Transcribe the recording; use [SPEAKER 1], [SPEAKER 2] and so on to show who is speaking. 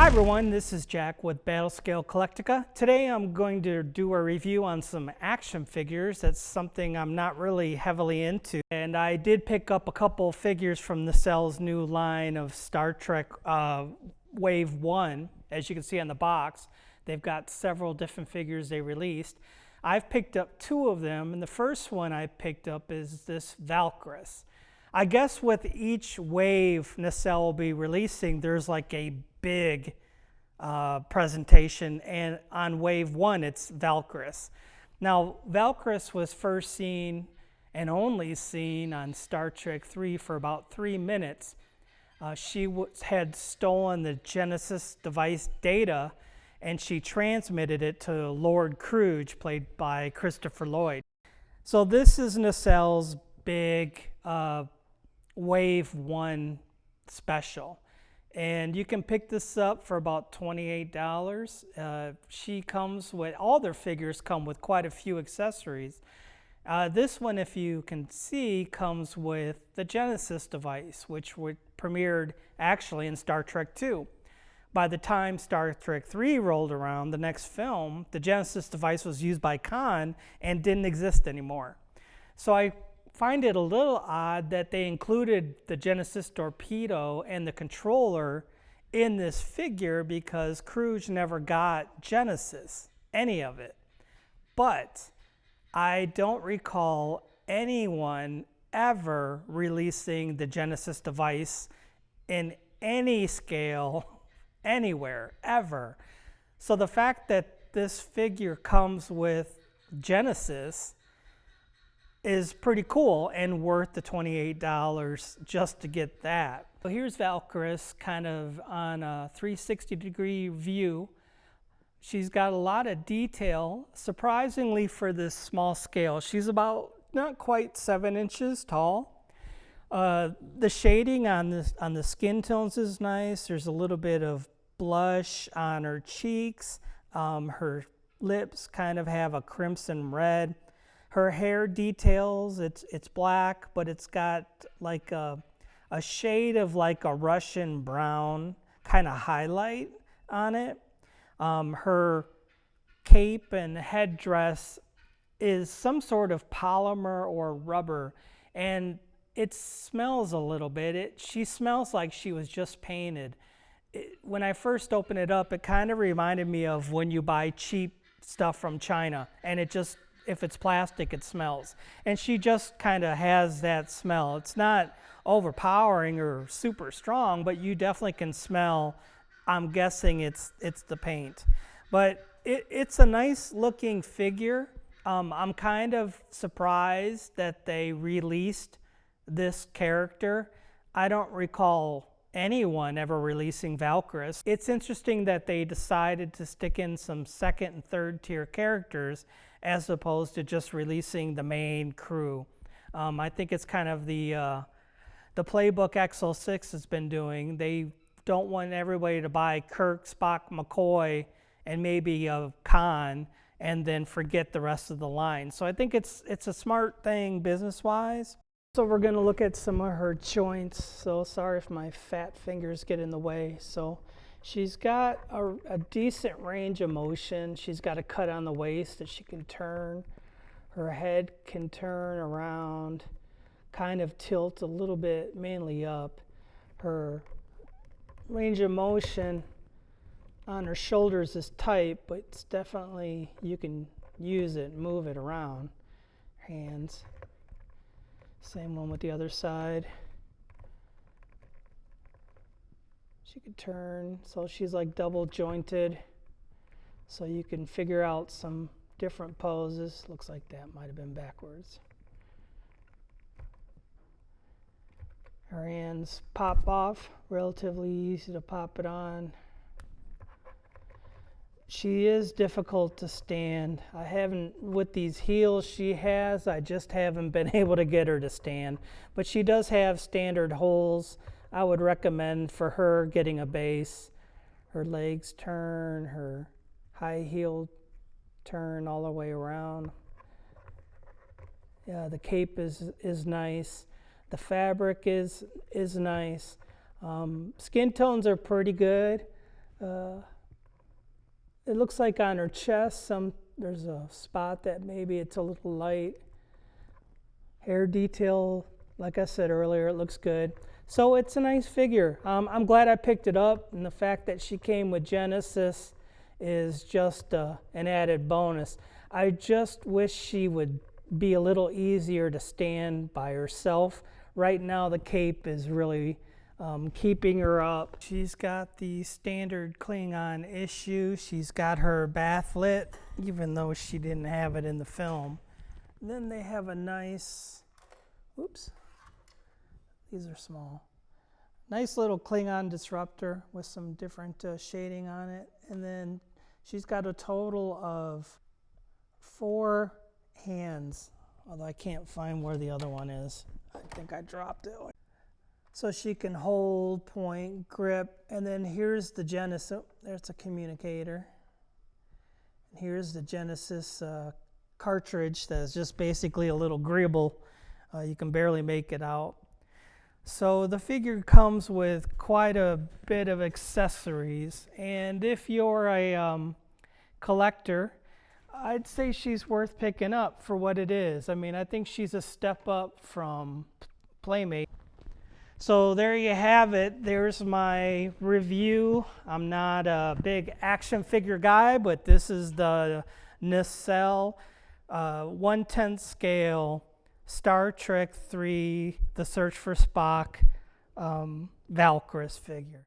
[SPEAKER 1] everyone, this is Jack with Battlescale Collectica. Today I'm going to do a review on some action figures. That's something I'm not really heavily into. And I did pick up a couple figures from Nacelle's new line of Star Trek Wave 1. As you can see on the box, they've got several different figures they released. I've picked up two of them, and the first one I picked up is this Valkris. I guess with each wave Nacelle will be releasing, there's like a big presentation, and on wave 1 it's Valkris. Now Valkris was first seen and only seen on Star Trek 3 for about 3 minutes. She had stolen the Genesis device data, and she transmitted it to Lord Kruge, played by Christopher Lloyd. So this is Nacelle's big Wave 1 special, and you can pick this up for about $28. She comes with, all their figures come with quite a few accessories. This one, if you can see, comes with the Genesis device, which premiered actually in Star Trek 2. By the time Star Trek 3 rolled around, the next film, the Genesis device was used by Khan and didn't exist anymore. So I find it a little odd that they included the Genesis torpedo and the controller in this figure, because Kruge never got Genesis, any of it. But I don't recall anyone ever releasing the Genesis device in any scale, anywhere, ever. So the fact that this figure comes with Genesis is pretty cool and worth the $28 just to get that. So here's Valkris kind of on a 360-degree view. She's got a lot of detail, surprisingly for this small scale. She's about not quite 7 inches tall. The shading on the skin tones is nice. There's a little bit of blush on her cheeks. Her lips kind of have a crimson red. Her hair details, it's black, but it's got like a shade of like a Russian brown kind of highlight on it. Her cape and headdress is some sort of polymer or rubber, and it smells a little bit. She smells like she was just painted. When I first opened it up, it kind of reminded me of when you buy cheap stuff from China, and it just, if it's plastic, it smells. And she just kind of has that smell. It's not overpowering or super strong, but you definitely can smell, I'm guessing it's the paint. But it's a nice looking figure. I'm kind of surprised that they released this character. I don't recall anyone ever releasing Valkris. It's interesting that they decided to stick in some second and third tier characters as opposed to just releasing the main crew. I think it's kind of the playbook XO6 has been doing. They don't want everybody to buy Kirk, Spock, McCoy, and maybe a Khan, and then forget the rest of the line. So I think it's a smart thing business-wise. So we're going to look at some of her joints. So sorry if my fat fingers get in the way. So she's got a decent range of motion. She's got a cut on the waist that she can turn. Her head can turn around, kind of tilt a little bit, mainly up. Her range of motion on her shoulders is tight, but it's definitely, you can use it, move it around. Hands. Same one with the other side. She could turn, so she's like double jointed. So you can figure out some different poses. Looks like that might have been backwards. Her hands pop off, relatively easy to pop it on. She is difficult to stand. I haven't, with these heels she has, I just haven't been able to get her to stand. But she does have standard holes. I would recommend for her getting a base. Her legs turn, her high heel turn all the way around. Yeah, the cape is nice. The fabric is nice. Skin tones are pretty good. It looks like on her chest, there's a spot that maybe it's a little light. Hair detail, like I said earlier, it looks good. So it's a nice figure. I'm glad I picked it up, and the fact that she came with Genesis is just an added bonus. I just wish she would be a little easier to stand by herself. Right now the cape is really keeping her up. She's got the standard Klingon issue. She's got her bath lit, even though she didn't have it in the film. And then they have a nice, oops, these are small. Nice little Klingon disruptor with some different shading on it. And then she's got a total of 4 hands, although I can't find where the other one is. I think I dropped it. So she can hold, point, grip, and then here's the Genesis. Oh, there's a communicator. Here's the Genesis cartridge that is just basically a little gribble. You can barely make it out. So the figure comes with quite a bit of accessories, and if you're a collector, I'd say she's worth picking up for what it is. I mean, I think she's a step up from Playmate. So there you have it. There's my review. I'm not a big action figure guy, but this is the Nacelle 1/10 scale Star Trek 3, The Search for Spock Valkris figure.